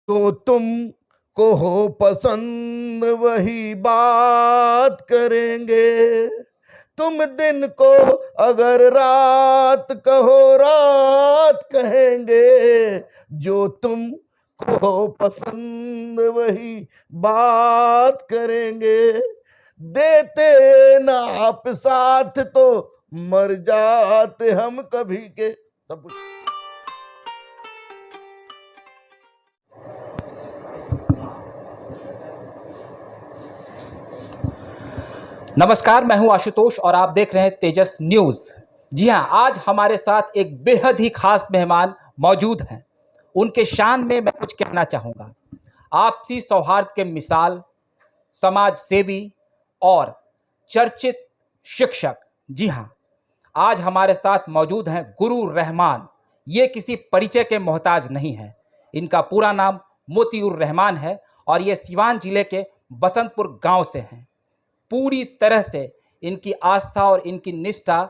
तो तुम को हो पसंद वही बात करेंगे। तुम दिन को अगर रात कहो रात कहेंगे। जो तुम को हो पसंद वही बात करेंगे। देते ना आप साथ तो मर जाते हम कभी के। सब कुछ नमस्कार, मैं हूं आशुतोष और आप देख रहे हैं तेजस न्यूज। जी हां, आज हमारे साथ एक बेहद ही खास मेहमान मौजूद हैं। उनके शान में मैं कुछ कहना चाहूंगा। आपसी सौहार्द के मिसाल, समाज सेवी और चर्चित शिक्षक। जी हां, आज हमारे साथ मौजूद हैं गुरु रहमान। ये किसी परिचय के मोहताज नहीं है। इनका पूरा नाम मोतीउर रहमान है और ये सिवान जिले के बसंतपुर गांव से हैं। पूरी तरह से इनकी आस्था और इनकी निष्ठा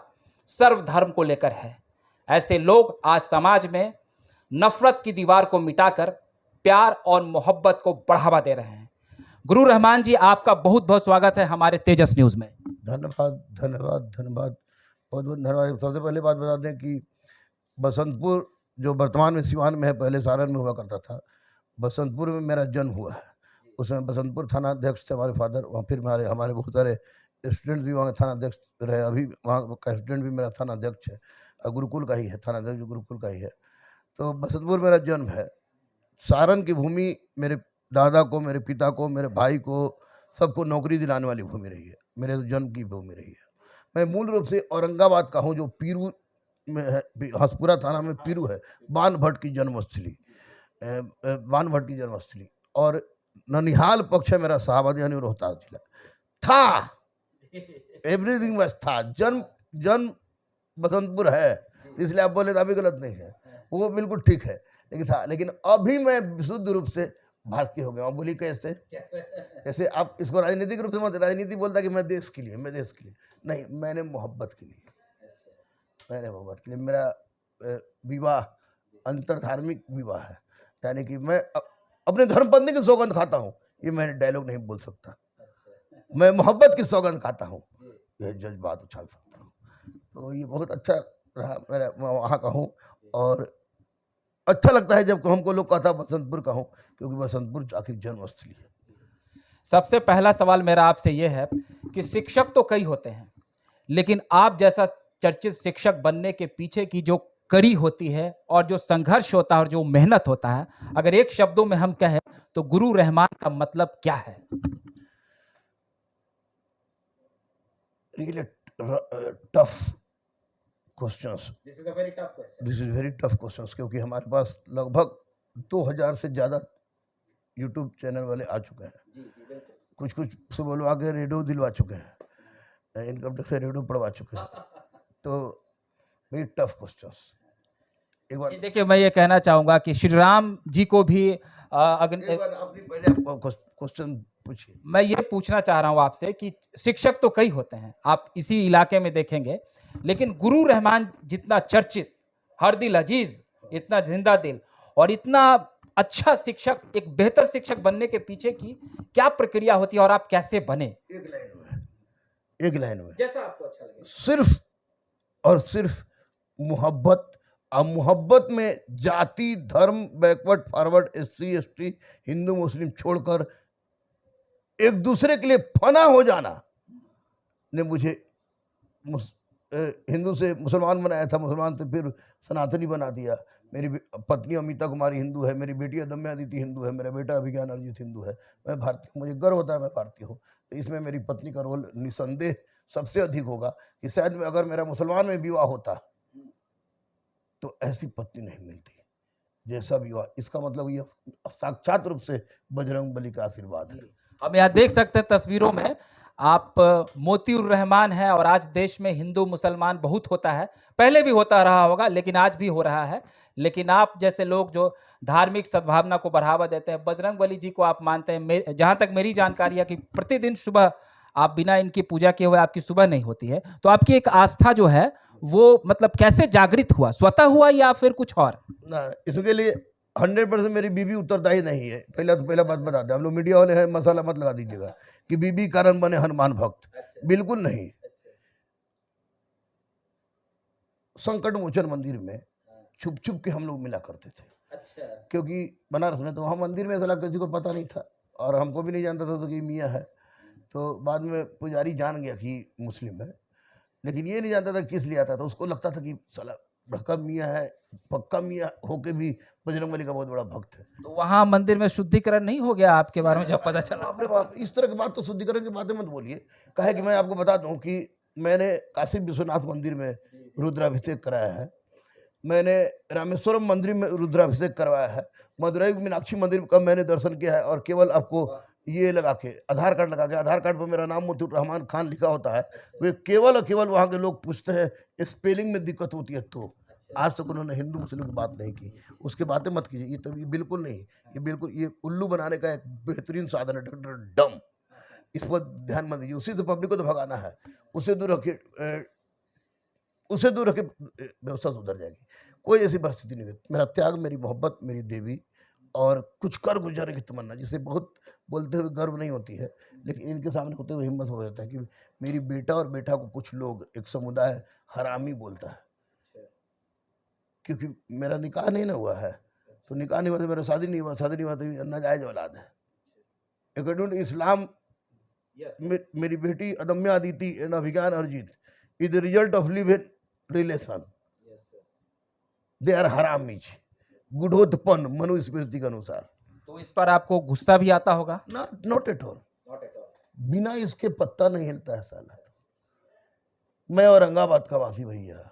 सर्वधर्म को लेकर है। ऐसे लोग आज समाज में नफरत की दीवार को मिटाकर प्यार और मोहब्बत को बढ़ावा दे रहे हैं। गुरु रहमान जी, आपका बहुत बहुत स्वागत है हमारे तेजस न्यूज में। धन्यवाद धन्यवाद धन्यवाद, बहुत बहुत धन्यवाद। सबसे पहले बात बता दें कि बसंतपुर जो वर्तमान में सिवान में है, पहले सारण में हुआ करता था। बसंतपुर में मेरा जन्म हुआ है। उसमें बसंतपुर थाना अध्यक्ष थे हमारे फादर। वहाँ फिर हमारे बहुत सारे स्टूडेंट भी वहाँ थाना अध्यक्ष रहे। अभी वहाँ का स्टूडेंट भी मेरा थाना अध्यक्ष है, गुरुकुल का ही है, थाना अध्यक्ष गुरुकुल का ही है। तो बसंतपुर मेरा जन्म है। सारण की भूमि मेरे दादा को, मेरे पिता को, मेरे भाई को, सबको नौकरी दिलाने वाली भूमि रही है। मेरे जन्म की भूमि रही है। मैं मूल रूप से औरंगाबाद का हूँ, जो पीरू में है। हंसपुरा थाना में पीरू है, बाण भट्ट की जन्मस्थली, बाण भट्ट की जन्मस्थली। और ननिहाल पक्ष है मेरा शाहबाद यानी रोहतास जिला था। एवरीथिंग बस था। जन्म बसंतपुर है, इसलिए आप बोले तो अभी गलत नहीं है, वो बिल्कुल ठीक है, लेकिन था। लेकिन अभी मैं विशुद्ध रूप से भारतीय हो गया हूँ। बोली कैसे? जैसे आप इसको राजनीतिक रूप से मत, राजनीति बोलता कि मैं देश के लिए, मैं देश के लिए नहीं, मैंने मोहब्बत के लिए, मैंने मोहब्बत के लिए। मेरा विवाह अंतरधार्मिक विवाह है, यानी कि मैं अपने धर्म पत्नी की सौगंध खाता हूँ। ये मैंने डायलॉग नहीं बोल सकता। मैं मोहब्बत की सौगंध खाता हूँ, यह जज्बात उछाल सकता हूँ। तो ये बहुत अच्छा रहा मेरा, मैं वहाँ का हूँ। और अच्छा लगता है जब हमको लोग कहता बसंतपुर का हूँ, क्योंकि बसंतपुर आखिर जन्मस्थली है। सबसे पहला सवाल मेरा आपसे ये है कि शिक्षक तो कई होते हैं, लेकिन आप जैसा चर्चित शिक्षक बनने के पीछे की जो कड़ी होती है और जो संघर्ष होता है और जो मेहनत होता है, अगर एक शब्दों में हम कहें तो गुरु रहमान का मतलब क्या है? Really tough questions. This is a very tough question. This is very tough questions, क्योंकि हमारे पास लगभग 2000 से ज़्यादा यूट्यूब चैनल वाले आ चुके हैं। कुछ से बोलवा के रेडियो दिलवा चुके हैं, इनकम टैक्स से रेडियो पढ़वा चुके हैं। तो वेरी टफ क्वेश्चंस। एक बार देखिए, मैं ये कहना चाहूंगा कि श्री राम जी को भी क्वेश्चन पूछिए। मैं ये पूछना चाह रहा हूं आपसे कि शिक्षक तो कई होते हैं, आप इसी इलाके में देखेंगे, लेकिन गुरु रहमान जितना चर्चित, हर दिल अजीज, इतना जिंदा दिल और इतना अच्छा शिक्षक, एक बेहतर शिक्षक बनने के पीछे की क्या प्रक्रिया होती है और आप कैसे बने? एक लाइन में जैसा आपको अच्छा लगे। सिर्फ और सिर्फ मोहब्बत। और मोहब्बत में जाति, धर्म, बैकवर्ड, फॉरवर्ड, SC ST, हिंदू मुस्लिम छोड़कर एक दूसरे के लिए फना हो जाना ने मुझे हिंदू से मुसलमान बनाया था, मुसलमान से फिर सनातनी बना दिया। मेरी पत्नी अमिता कुमारी हिंदू है, मेरी बेटी अदम्या अदिति हिंदू है, मेरा बेटा अभिज्ञान अर्जित हिंदू है। मैं भारतीय हूँ, मुझे गर्व होता है मैं भारतीय हूँ। तो इसमें मेरी पत्नी का रोल निसंदेह सबसे अधिक होगा कि शायद में अगर मेरा मुसलमान में विवाह होता तो ऐसी पत्नी नहीं मिलती जैसा विवाह। इसका मतलब यह साक्षात रूप से बजरंग बली का आशीर्वाद है। हम यहाँ देख सकते हैं तस्वीरों में आप मोतीउर रहमान हैं और आज देश में हिंदू मुसलमान बहुत होता है, पहले भी होता रहा होगा लेकिन आज भी हो रहा है। लेकिन आप जैसे लोग जो धार्मिक सद्भावना को बढ़ावा देते हैं, बजरंग बली जी को आप मानते हैं। जहाँ तक मेरी जानकारी है कि प्रतिदिन सुबह आप बिना इनकी पूजा किए हुए आपकी सुबह नहीं होती है, तो आपकी एक आस्था जो है वो मतलब कैसे जागृत हुआ? स्वतः हुआ या फिर कुछ और? ना, इसके लिए 100% मेरी बीबी उत्तरदायी नहीं है। पहला बात बता दें, हम लोग मीडिया वाले हैं, मसाला मत लगा दीजिएगा कि बीबी कारण बने हनुमान भक्त, बिल्कुल नहीं। संकट मोचन मंदिर में छुप छुप के हम लोग मिला करते थे, क्योंकि बनारस में तो वहाँ मंदिर में साला किसी को पता नहीं था और हमको भी नहीं जानता था तो कि मियाँ है। तो बाद में पुजारी जान गया कि मुस्लिम है, लेकिन ये नहीं जानता था किस लिए आता था। उसको लगता था कि साला भड़का मियाँ है, पक्का मियाँ होके भी बजरंगबली का बहुत बड़ा भक्त है। तो वहाँ मंदिर में शुद्धिकरण नहीं हो गया आपके बारे में जब पता चला? बाप रे बाप, इस तरह की बात तो शुद्धिकरण की बातें मत बोलिए। कहे कि मैं आपको बता दूं कि मैंने काशी विश्वनाथ मंदिर में रुद्राभिषेक कराया है, मैंने रामेश्वरम मंदिर में रुद्राभिषेक करवाया है, मदुरई मीनाक्षी मंदिर का मैंने दर्शन किया है। और केवल आपको ये लगा के आधार कार्ड लगा के, आधार कार्ड पर मेरा नाम मुतीउर रहमान खान लिखा होता है, वे केवल और केवल वहाँ के लोग पूछते हैं स्पेलिंग में दिक्कत होती है तो। आज तक उन्होंने हिंदू मुस्लिम की बात नहीं की, उसके बातें मत कीजिए। ये तभी बिल्कुल नहीं, ये बिल्कुल ये उल्लू बनाने का एक बेहतरीन साधन है, डॉक्टर डम। इस पर ध्यान मत दीजिए। उसी तो पब्लिक को तो भगाना है, उससे दूर रखिए, उसे दूर रखे, व्यवस्था सुधर जाएगी। कोई ऐसी परिस्थिति नहीं है। मेरा त्याग, मेरी मोहब्बत, मेरी देवी और कुछ कर गुजरने की तमन्ना, जिसे बहुत बोलते हुए गर्व नहीं होती है, लेकिन इनके सामने होते हुए हिम्मत हो जाता है कि मेरी बेटा और बेटा को कुछ लोग, एक समुदाय हरामी बोलता है। क्योंकि मेरा निकाह नहीं ना हुआ है, तो निकाह नहीं हुआ तो मेरा शादी नहीं हुआ, शादी नहीं हुआ तो नाजायज औलाद है। अकॉर्डिंग टू इस्लाम मेरी बेटी अदम्य Aditi and Abhigyan Arjit is the result of live in relation. They are हरामीज, गुढ़ोत्पन्न मनुस्मृति के अनुसार। तो इस पर आपको गुस्सा भी आता होगा? Not at all. बिना इसके पत्ता नहीं हिलता है साला। मैं औरंगाबाद का वासी भैया,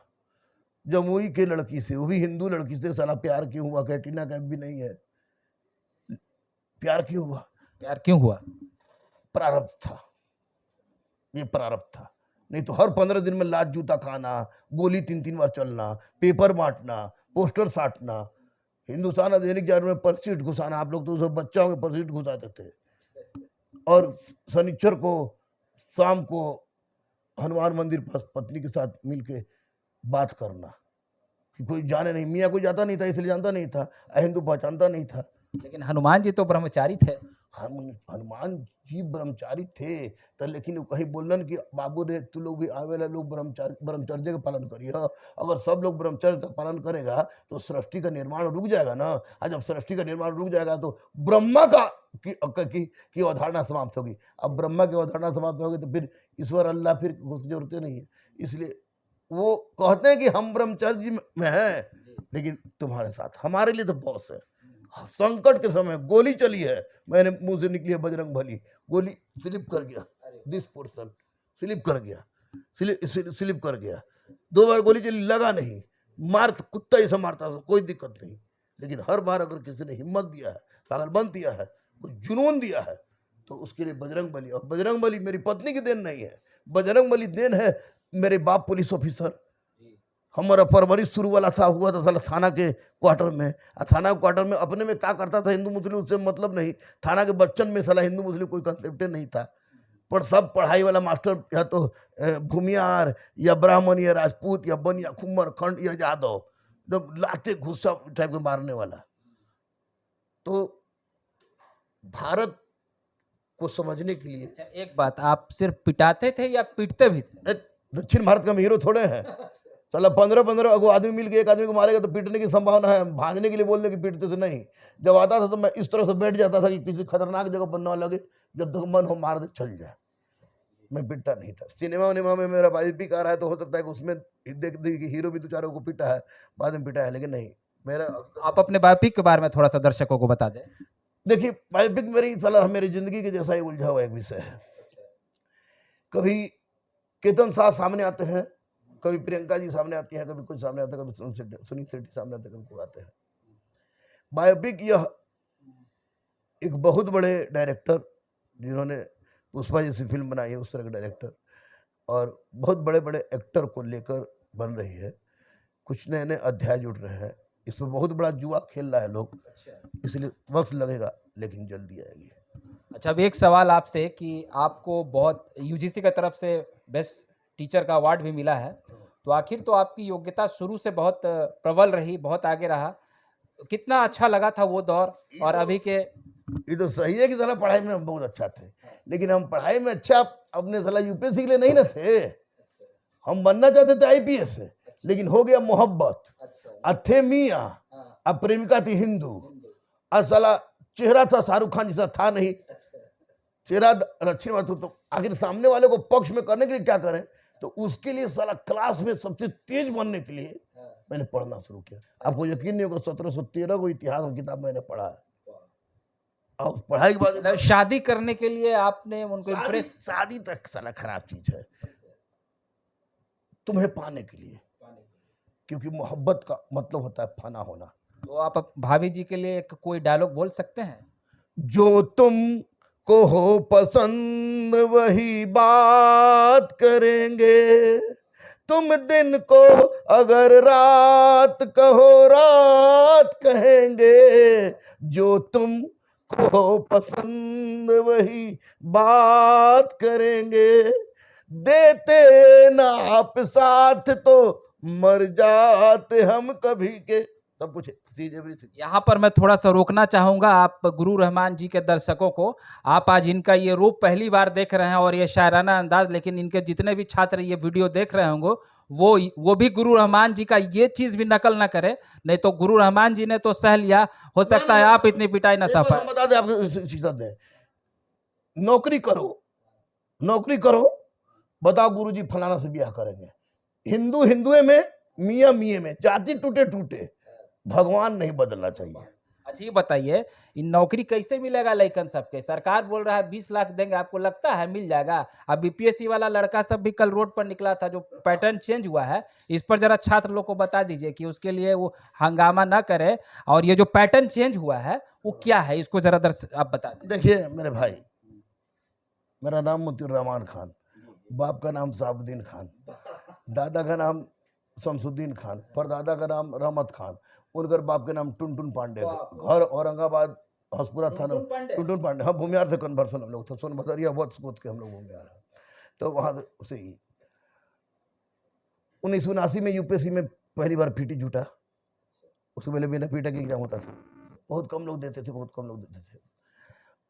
जमुई के लड़की से, वो भी हिंदू लड़की से साला प्यार क्यों हुआ? कैटरीना कैफ भी नहीं है। प्यार क्यों हुआ? प्यार क्यों हुआ? प्रारब्ध था, ये प्रारब्ध था। नहीं तो हर 15 दिन में लात जूता खाना, गोली 3-3 बार चलना, पेपर बांटना, पोस्टर साटना, हिंदुस्तान दैनिक जागरण में परसीट घुसाना। आप लोग तो सब बच्चों में परसीट घुसाते थे। और शनिचर को शाम को हनुमान मंदिर पर पत्नी के साथ मिलके बात करना कि कोई जाने नहीं। मियाँ कोई जाता नहीं था, इसलिए जानता नहीं था, हिंदू पहचानता नहीं था। लेकिन हनुमान जी तो ब्रह्मचारी थे। हनुमान जी ब्रह्मचारी थे तो, लेकिन कहीं बोलन कि बाबू रे तू लोग भी आवेला लोग ब्रह्मचर्य का पालन करिए। अगर सब लोग ब्रह्मचर्य का पालन करेगा तो सृष्टि का निर्माण रुक जाएगा ना। और जब सृष्टि का निर्माण रुक जाएगा तो ब्रह्मा की अवधारणा समाप्त होगी। अब ब्रह्मा की अवधारणा समाप्त होगी तो फिर ईश्वर अल्लाह फिर उसकी जरूरत नहीं है। इसलिए वो कहते हैं कि हम ब्रह्मचर्य में हैं, लेकिन तुम्हारे साथ हमारे लिए तो बॉस है। संकट के समय गोली चली है, मैंने मुंह से निकली है बजरंग बली, गोली स्लिप कर गया, दिस पोर्शन स्लिप कर गया, स्लिप कर गया। 2 बार गोली चली, लगा नहीं, कुत्ता ऐसा मारता था, कोई दिक्कत नहीं। लेकिन हर बार अगर किसी ने हिम्मत दिया है, पागलपन दिया है, कुछ जुनून दिया है, तो उसके लिए बजरंग बली। और बजरंग बली मेरी पत्नी की देन नहीं है, बजरंग बली देन है मेरे बाप पुलिस ऑफिसर। हमारा परवरिश शुरू वाला हुआ था साला थाना के क्वार्टर में। थाना के क्वार्टर में अपने में क्या करता था हिंदू मुस्लिम, उससे मतलब नहीं। थाना के बच्चन में साला हिंदू मुस्लिम कोई कंसेप्ट नहीं था। पर सब पढ़ाई वाला मास्टर, या तो भूमियार या ब्राह्मण या राजपूत या बन या खुमर खंड या यादव, जब लाते गुस्सा टाइप के मारने वाला। तो भारत को समझने के लिए एक बात, आप सिर्फ पिटाते थे या पीटते भी थे? दक्षिण भारत का हम हीरो थोड़े हैं। चला 15 को आदमी मिल के एक आदमी को मारेगा तो पीटने की संभावना है, भागने के लिए बोलने की पीटते थे नहीं। जब आता था तो मैं इस तरह से बैठ जाता था कि किसी खतरनाक जगह पर ना लगे, जब तक मन हो मार दे चल जाए। मैं पीटता नहीं था। सिनेमा में मेरा बायोपिक आ रहा है तो हो सकता है कि उसमें देख कि हीरो भी 2-4 को पीटा है, बाद में पीटा है, लेकिन नहीं मेरा। आप अपने बायोपिक के बारे में थोड़ा सा दर्शकों को बता दें। देखिए, बायोपिक मेरी सलाह मेरी जिंदगी के जैसा ही उलझा हुआ एक विषय है। कभी केतन साथ सामने आते हैं, कभी प्रियंका जी सामने आती हैं, कभी कुछ सामने आता है, कभी सुनील शेट्टी सामने आते हैं, कभी कोई आते हैं। बायोपिक यह एक बहुत बड़े डायरेक्टर जिन्होंने पुष्पा जैसी फिल्म बनाई है, उस तरह के डायरेक्टर और बहुत बड़े बड़े एक्टर को लेकर बन रही है। कुछ नए नए अध्याय जुड़ रहे हैं, इसमें बहुत बड़ा जुआ खेल रहा है लोग, इसलिए वक्त लगेगा लेकिन जल्दी आएगी। अच्छा, अब एक सवाल आपसे कि आपको बहुत यूजीसी की तरफ से बेस्ट टीचर का अवार्ड भी मिला है, तो आखिर तो आपकी योग्यता शुरू से बहुत प्रबल रही, बहुत आगे रहा, कितना अच्छा लगा था वो दौर और अभी के? ये तो सही है कि साला पढ़ाई में हम बहुत अच्छा थे, लेकिन हम पढ़ाई में अच्छा अपने साला यूपीएससी के लिए नहीं ना थे। हम बनना चाहते थे आईपीएस, लेकिन हो गया मोहब्बत। थे मियाँ, अब प्रेमिका थी हिंदू, और साला चेहरा था शाहरुख खान जैसा था नहीं। चेहरा अच्छी बात हो तो आखिर सामने वाले को पक्ष में करने के लिए क्या करें, तो उसके लिए साला क्लास में सबसे तेज बनने के लिए मैंने पढ़ना शुरू किया। आपको यकीन नहीं होगा 1713 को इतिहास की किताब मैंने पढ़ा है। और पढ़ाई के बाद मतलब शादी करने के लिए आपने उनको इम्प्रेस? शादी तक साला खराब चीज है तुम्हें पाने के लिए, क्योंकि मोहब्बत का मतलब होता है फना होना। तो आप भाभी जी के लिए एक कोई डायलॉग बोल सकते हैं? जो तुम को हो पसंद वही बात करेंगे, तुम दिन को अगर रात कहो रात कहेंगे। जो तुम को हो पसंद वही बात करेंगे, देते ना आप साथ तो मर जाते हम कभी के। सब कुछ एवरीथिंग। यहाँ पर मैं थोड़ा सा रोकना चाहूँगा आप गुरु रहमान जी के दर्शकों को। आप आज इनका ये रूप पहली बार देख रहे हैं और ये शायराना अंदाज, लेकिन इनके जितने भी छात्र ये वीडियो देख रहे होंगे वो भी गुरु रहमान जी का ये चीज़ भी नकल ना करे, नहीं तो गुरु रहमान जी ने तो सह लिया, हो सकता है आप इतनी पिटाई ना सह पाए। बता दें आपको शिक्षा दें, नौकरी करो, बताओ गुरुजी फलाना से ब्याह करेंगे। हिंदुए में, मियाँ में, जाति टूटे, भगवान नहीं बदलना चाहिए। अच्छा ये बताइए, इन नौकरी कैसे मिलेगा लइकन सबके? सरकार बोल रहा है 20 लाख देंगे, आपको लगता है मिल जाएगा? अब बीपीएससी वाला लड़का सब भी कल रोड पर निकला था, जो पैटर्न चेंज हुआ है इस पर जरा छात्र लोग को बता दीजिए कि उसके लिए वो हंगामा ना करे, और ये जो पैटर्न चेंज हुआ है वो क्या है, इसको जरा आप बता दीजिए। देखिए मेरे भाई, मेरा नाम मोतीउर रहमान खान, बाप का नाम साहबुद्दीन खान, दादा का नाम शमसुद्दीन खान, परदादा का नाम रहमत खान, उनकर बाप के नाम टुनटुन पांडे, घर औरंगाबाद हसपुरा थाना। टुनटुन पांडे, हाँ भूमिहार से कन्वर्सन हम लोग थे, सोनभद्रिया वत्स गोद के हम लोग भूमिहार हैं। तो वहाँ से ही 1979 में यूपीएससी में पहली बार पीटी जुटा। उसके पहले बिना पीटा के एग्जाम होता था, बहुत कम लोग देते थे।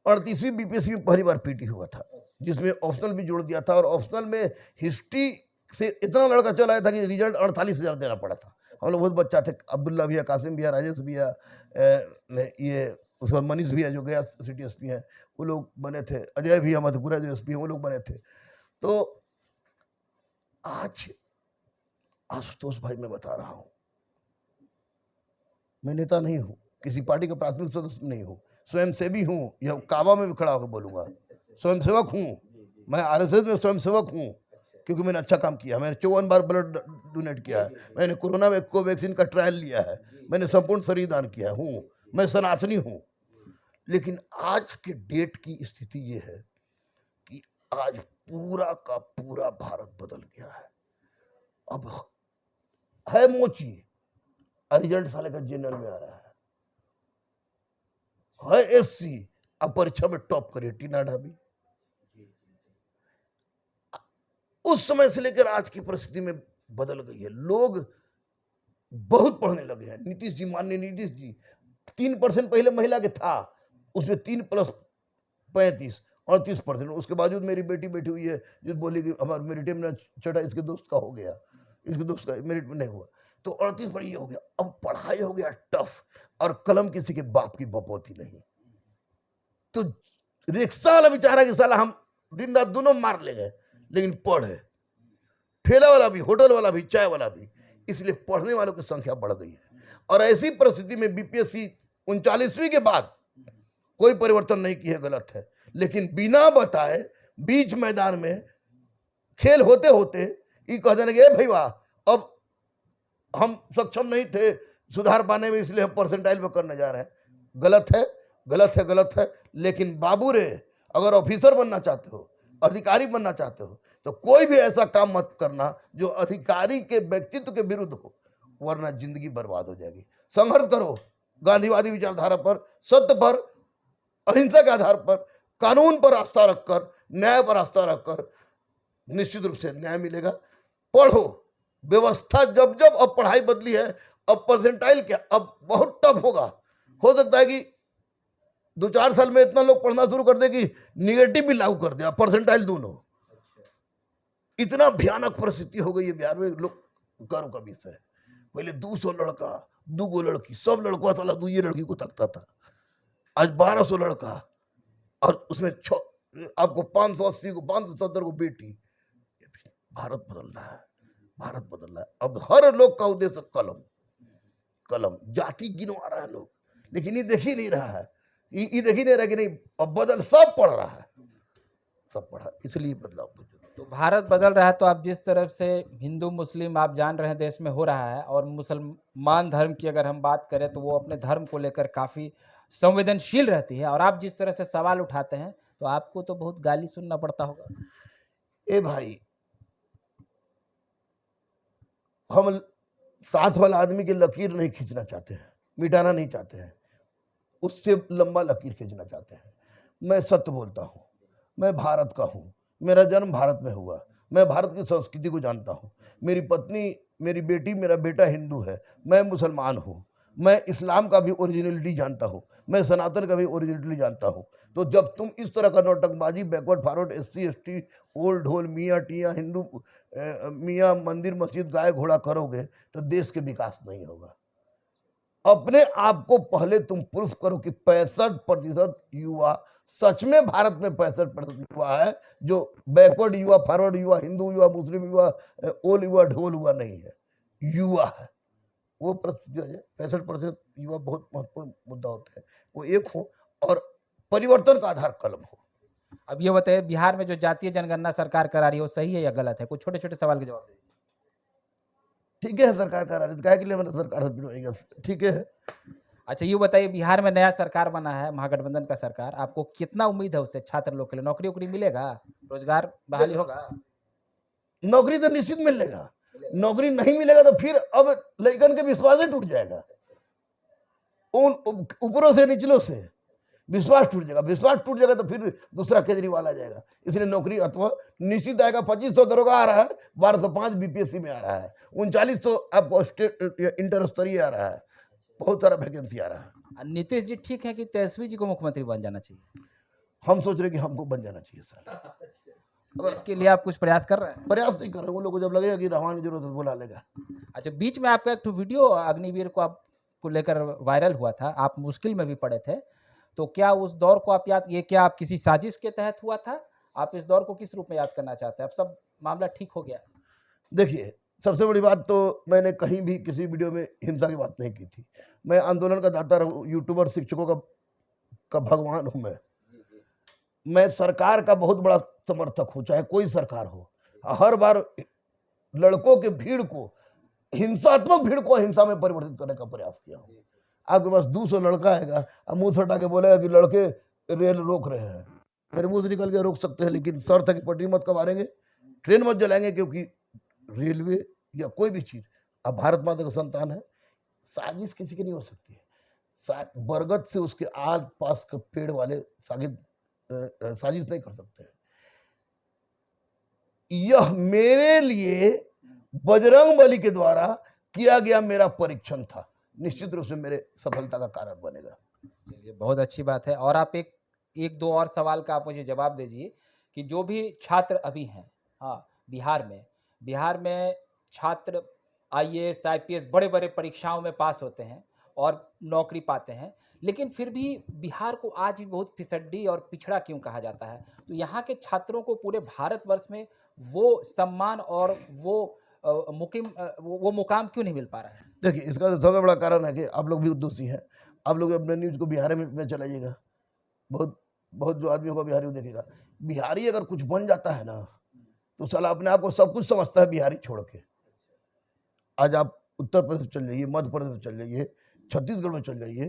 38वीं बीपीएससी में पहली बार पीटी हुआ था, जिसमें ऑप्शनल भी जोड़ दिया था, और ऑप्शनल में हिस्ट्री से इतना लड़का चल आया था कि रिजल्ट 48,000 देना पड़ा था। हम लोग बहुत बच्चा थे, अब्दुल्ला भैया, कासिम भैया, राजेश भैया, ये उसके बाद मनीष भैया जो गया सिटी एसपी हैं, वो लोग बने थे, अजय भैया मधुपुरा जो एसपी हैं वो लोग बने थे। तो आज आशुतोष भाई मैं बता रहा हूँ, मैं नेता नहीं हूँ, किसी पार्टी का प्राथमिक सदस्य नहीं हूँ, स्वयंसेवी हूँ, यह काबा में भी खड़ा होकर बोलूंगा, स्वयंसेवक हूँ। मैं आरएसएस में स्वयंसेवक हूँ, क्योंकि मैंने अच्छा काम किया। मैंने 54 बार ब्लड डोनेट किया है, मैंने कोरोना में कोवैक्सीन का ट्रायल लिया है, मैंने संपूर्ण शरीर दान किया हूँ, मैं सनातनी हूँ। लेकिन आज के डेट की स्थिति ये है कि आज पूरा का पूरा भारत बदल गया है। अब है मोची, रिजल्ट साले का जनरल में आ रहा है एससी, अब परीक्षा में टॉप करे टीना ढाबी। उस समय से लेकर आज की परिस्थिति में बदल गई है, लोग बहुत पढ़ने लगे हैं। नीतीश जी, माननीय नीतीश जी, 3% पहले महिला के था, उसमें 3 + 35 38%। उसके बावजूद मेरी बेटी बैठी हुई है जो बोली कि हमारा मेरिट में छठा इसके दोस्त का हो गया, इसके दोस्त का मेरिट में नहीं हुआ, तो 38 पर ये हो गया। अब पढ़ाई हो गया टफ, और कलम किसी के बाप की बपौती नहीं। तो रिक्शा वाला बेचारा कि साला हम दिन रात दोनों मार लेंगे, लेकिन पढ़े, ठेला वाला भी, होटल वाला भी, चाय वाला भी, इसलिए पढ़ने वालों की संख्या बढ़ गई है। और ऐसी परिस्थिति में बीपीएससी 39वीं के बाद कोई परिवर्तन नहीं किया, गलत है। लेकिन बिना बताए बीच मैदान में खेल होते होते ये कह देने के भाई वाह, अब हम सक्षम नहीं थे सुधार पाने में, इसलिए हम परसेंटाइल पर करने जा रहे हैं। गलत है। लेकिन बाबू रे, अगर ऑफिसर बनना चाहते हो, अधिकारी बनना चाहते हो, तो कोई भी ऐसा काम मत करना जो अधिकारी के व्यक्तित्व के विरुद्ध हो, वरना जिंदगी बर्बाद हो जाएगी। संघर्ष करो गांधीवादी विचारधारा पर, सत्य पर, अहिंसा के आधार पर, कानून पर आस्था रखकर, न्याय पर आस्था रखकर, निश्चित रूप से न्याय मिलेगा। पढ़ो, व्यवस्था जब अब पढ़ाई बदली है, अब परसेंटाइल क्या, अब बहुत टफ होगा। हो सकता है कि 2-4 साल में इतना लोग पढ़ना शुरू कर दे कि निगेटिव भी लागू कर दिया, परसेंटाइल दोनों। इतना भयानक परिस्थिति हो गई है बिहार में, लोग गर्व का विषय है। पहले 200 लड़का 2 लड़की, सब लड़का साला 2 लड़की को तकता था। आज 1200 लड़का और उसमें आपको 580 को 570 को बेटी। भारत बदल रहा है, भारत बदल रहा है। अब हर लोग का उद्देश्य कलम कलम, जाति गिनवा रहा है लोग, लेकिन ये देख ही नहीं रहा है, ये देख ही नहीं रहा कि नहीं अब बदल सब पढ़ रहा है, सब पढ़ा, इसलिए बदलाव। तो भारत बदल रहा है, तो आप जिस तरफ से हिंदू मुस्लिम आप जान रहे हैं देश में हो रहा है, और मुसलमान धर्म की अगर हम बात करें तो वो अपने धर्म को लेकर काफ़ी संवेदनशील रहती है, और आप जिस तरह से सवाल उठाते हैं तो आपको तो बहुत गाली सुनना पड़ता होगा। ए भाई, हम साथ वाला आदमी की लकीर नहीं खींचना चाहते हैं, मिटाना नहीं चाहते हैं, उससे लंबा लकीर खींचना चाहते हैं। मैं सत्य बोलता हूँ, मैं भारत का हूँ, मेरा जन्म भारत में हुआ, मैं भारत की संस्कृति को जानता हूँ। मेरी पत्नी, मेरी बेटी, मेरा बेटा हिंदू है, मैं मुसलमान हूँ, मैं इस्लाम का भी ओरिजिनलिटी जानता हूँ, मैं सनातन का भी ओरिजिनलिटी जानता हूँ। तो जब तुम इस तरह का नौटंकबाजी, backward forward, SC ST, old ढोल, मियाँ टियाँ, हिंदू मियाँ मंदिर मस्जिद गाय घोड़ा करोगे तो देश के विकास नहीं होगा। अपने आप को पहले तुम प्रूफ करो कि 65% युवा, सच में भारत में 65% युवा है जो बैकवर्ड युवा, फॉरवर्ड युवा, हिंदू युवा, मुस्लिम युवा, ओल युवा, ढोल युवा नहीं है, युवा है। वो परिस्थिति है, 65% युवा बहुत महत्वपूर्ण मुद्दा होता है, वो एक हो और परिवर्तन का आधार कलम हो। अब ये बताइए, बिहार में जो जातीय जनगणना सरकार करा रही है वो सही है या गलत है? कुछ छोटे छोटे सवाल के जवाब दीजिए। ठीक है, सरकार करा रही है, काहे के लिए मैंने सरकार से पिटवाएगा, ठीक है। अच्छा ये बताइए, बिहार में नया सरकार बना है, महागठबंधन का सरकार, आपको कितना उम्मीद है उससे? छात्र लोग के लिए नौकरी वोकरी मिलेगा, रोजगार बहाली होगा? नौकरी तो निश्चित मिलेगा, नौकरी नहीं मिलेगा तो फिर अब लड़कन के विश्वास ही टूट जाएगा, उन ऊपरों से निचलों से विश्वास टूट जाएगा, विश्वास टूट जाएगा तो फिर दूसरा केजरीवाल आ जाएगा। इसलिए नौकरी अथवा निश्चित आएगा। 2500 दरोगा आ रहा है, 1205 BPSC में आ रहा है, 3900 आपको स्टेट इंटर स्तरीय आ रहा है, बहुत सारा वैकेंसी आ रहा है। नीतीश जी ठीक है कि तेजस्वी जी को मुख्यमंत्री बन जाना चाहिए? हम सोच रहे कि हमको बन जाना चाहिए सर। अगर इसके लिए आप कुछ प्रयास कर रहे हैं? प्रयास नहीं कर रहे, वो लोग को जब लगेगा कि रहने की जरूरत है बुला लेगा। अच्छा, बीच में आपका एक वीडियो अग्निवीर को आपको लेकर वायरल हुआ था, आप मुश्किल में भी पड़े थे, तो क्या उस दौर को आप याद, ये क्या आप किसी साजिश के तहत हुआ था? आप इस दौर को किस रूप में याद करना चाहते हैं? अब सब मामला ठीक हो गया? देखिए, सबसे बड़ी बात तो मैंने कहीं भी किसी वीडियो में हिंसा की बात नहीं की थी। मैं आंदोलन का दाता रहूं, यूट्यूबर, शिक्षकों का भगवान हूं। मैं सरकार का बहुत बड़ा समर्थक हूं, चाहे कोई सरकार हो। हर बार लड़कों के भीड़ को, हिंसात्मक भीड़ को हिंसा में परिवर्तित करने का प्रयास किया हूं। आपके पास 200 लड़का आएगा, अब मुंह से हटा के बोलेगा कि लड़के रेल रोक रहे हैं, मेरे मुंह से निकल के रोक सकते हैं, लेकिन शर्त है कि पटरी मत कबारेंगे, ट्रेन मत जलाएंगे, क्योंकि रेलवे या कोई भी चीज, अब भारत माता का संतान है, साजिश किसी की नहीं हो सकती है। बरगद से उसके आस पास के पेड़ वाले साजिश नहीं कर सकते। यह मेरे लिए बजरंगबली के द्वारा किया गया मेरा परीक्षण था, निश्चित रूप से मेरे सफलता का कारण बनेगा। चलिए, बहुत अच्छी बात है। और आप एक दो और सवाल का आप मुझे जवाब दीजिए कि जो भी छात्र अभी हैं, हाँ, बिहार में छात्र IAS IPS बड़े बड़े परीक्षाओं में पास होते हैं और नौकरी पाते हैं, लेकिन फिर भी बिहार को आज भी बहुत फिसड्डी और पिछड़ा क्यों कहा जाता है? तो यहाँ के छात्रों को पूरे भारतवर्ष में वो सम्मान और वो मुकाम क्यों नहीं मिल पा रहा है? देखिए, इसका सबसे बड़ा कारण है कि आप लोग भी दोषी हैं। आप लोग अपने न्यूज को बिहार में चलाइएगा, बहुत बहुत जो आदमी होगा बिहारी वो देखेगा। बिहारी अगर कुछ बन जाता है ना तो साला अपने आप को सब कुछ समझता है बिहारी छोड़ के। आज आप उत्तर प्रदेश चल जाइए, मध्य प्रदेश चल जाइए, छत्तीसगढ़ में चल जाइए,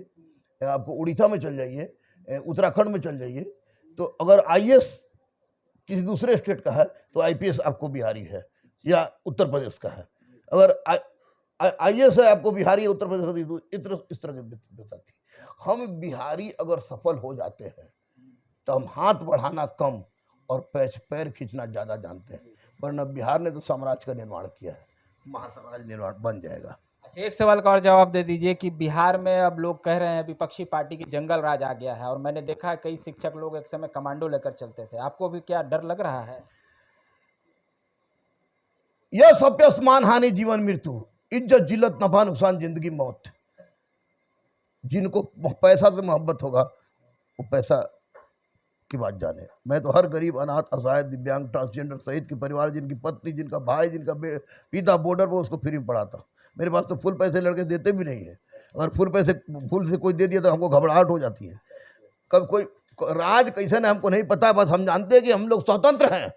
आपको उड़ीसा में चल जाइए, उत्तराखंड में चल जाइए, तो अगर IAS किसी दूसरे स्टेट का है तो IPS आपको बिहारी है या उत्तर प्रदेश का है। अगर IAS है आपको बिहारी, उत्तर प्रदेश, तो इस तरह की व्यवस्था थी। हम बिहारी अगर सफल हो जाते हैं तो हम हाथ बढ़ाना कम और पैर खींचना ज्यादा जानते हैं, वरना बिहार ने तो साम्राज्य का निर्माण किया है, महासाम्राज्य निर्माण बन जाएगा। अच्छा, एक सवाल का और जवाब दे दीजिए कि बिहार में अब लोग कह रहे हैं विपक्षी पार्टी की जंगल राज आ गया है, और मैंने देखा है कई शिक्षक लोग एक समय कमांडो लेकर चलते थे। आपको भी क्या डर लग रहा है? यह सभ्य समान हानि जीवन मृत्यु, इज्जत जिल्लत नफा नुकसान जिंदगी मौत। जिनको पैसा से मोहब्बत होगा वो पैसा की बात जाने। मैं तो हर गरीब अनाथ असहाय दिव्यांग ट्रांसजेंडर सहित के परिवार, जिनकी पत्नी, जिनका भाई, जिनका पिता बॉर्डर पर, उसको फ्री में पढ़ाता। मेरे पास तो फुल पैसे लड़के देते भी नहीं है। अगर फुल से कोई दे दिया तो हमको घबराहट हो जाती है। कब कोई राज कैसे ना हमको नहीं पता, बस हम जानते हैं कि हम लोग स्वतंत्र हैं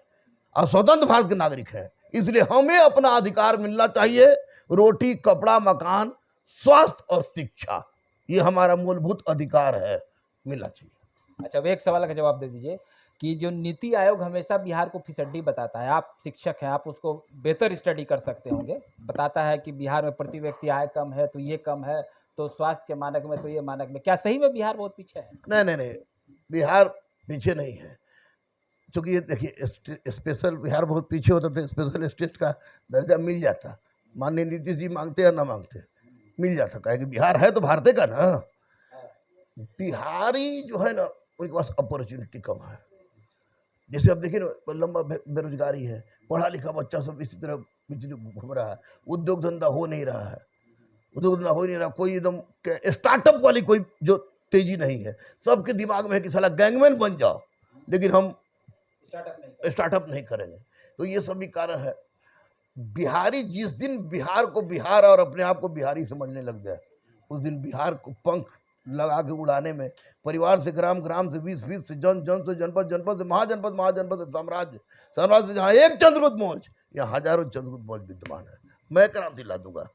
और स्वतंत्र भारत के नागरिक हैं। इसलिए हमें अपना अधिकार मिलना चाहिए। रोटी, कपड़ा, मकान, स्वास्थ्य और शिक्षा, ये हमारा मूलभूत अधिकार है, मिलना चाहिए। अच्छा, अब एक सवाल का जवाब दे दीजिए कि जो नीति आयोग हमेशा बिहार को फिसड्डी बताता है, आप शिक्षक हैं, आप उसको बेहतर स्टडी कर सकते होंगे, बताता है कि बिहार में प्रति व्यक्ति आय कम है तो ये कम है, तो स्वास्थ्य के मानक में तो ये मानक में, क्या सही में बिहार बहुत पीछे है? नहीं नहीं नहीं, बिहार पीछे नहीं है। चूँकि ये देखिए, स्पेशल बिहार बहुत पीछे होता था, स्पेशल स्टेट का दर्जा मिल जाता। माननीय नीतीश जी मांगते या ना मांगते, मिल जाता। कहे कि बिहार है तो भारत का ना। बिहारी जो है ना, उनके पास अपॉर्चुनिटी कम है। जैसे अब देखिए ना, लंबा बेरोजगारी है, पढ़ा लिखा बच्चा सब इसी तरह घूम रहा है, उद्योग धंधा हो नहीं रहा है, कोई एकदम स्टार्टअप वाली कोई जो तेजी नहीं है। सबके दिमाग में है कि साला गैंगमैन बन जाओ, लेकिन हम स्टार्टअप नहीं करेंगे। तो ये सभी कारण है। बिहारी जिस दिन बिहार को बिहार और अपने आप को बिहारी समझने लग जाए, उस दिन बिहार को पंख लगा के उड़ाने में, परिवार से ग्राम, ग्राम से विश्व, विश्व से जन, जन से जनपद, जनपद से महाजनपद, महाजनपद से साम्राज्य, साम्राज्य से जहाँ एक चंद्रगुप्त मौर्य, यहाँ हजारों चंद्रगुप्त मौर्य विद्यमान है। मैं क्रांति ला दूंगा।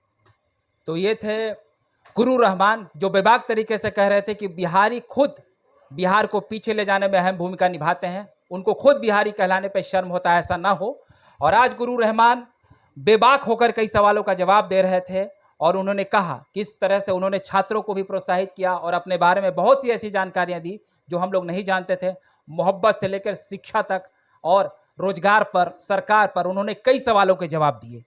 तो ये थे गुरु रहमान, जो बेबाक तरीके से कह रहे थे कि बिहारी खुद बिहार को पीछे ले जाने में अहम भूमिका निभाते हैं, उनको खुद बिहारी कहलाने पर शर्म होता है, ऐसा ना हो। और आज गुरु रहमान बेबाक होकर कई सवालों का जवाब दे रहे थे, और उन्होंने कहा किस तरह से उन्होंने छात्रों को भी प्रोत्साहित किया और अपने बारे में बहुत सी ऐसी जानकारियां दी जो हम लोग नहीं जानते थे। मोहब्बत से लेकर शिक्षा तक और रोजगार पर, सरकार पर उन्होंने कई सवालों के जवाब दिए।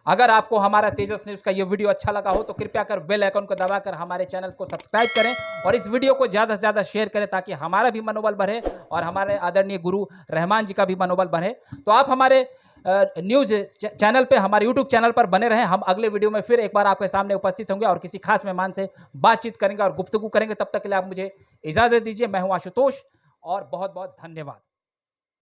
अगर आपको हमारा तेजस न्यूज़ का ये वीडियो अच्छा लगा हो तो कृपया कर बेल आइकन को दबाकर हमारे चैनल को सब्सक्राइब करें और इस वीडियो को ज़्यादा से ज़्यादा शेयर करें, ताकि हमारा भी मनोबल बढ़े और हमारे आदरणीय गुरु रहमान जी का भी मनोबल बढ़े। तो आप हमारे न्यूज़ चैनल पे, हमारे यूट्यूब चैनल पर बने रहें। हम अगले वीडियो में फिर एक बार आपके सामने उपस्थित होंगे और किसी खास मेहमान से बातचीत करेंगे और गुफ्तगू करेंगे। तब तक के लिए आप मुझे इजाज़त दीजिए। मैं हूँ आशुतोष और बहुत बहुत धन्यवाद।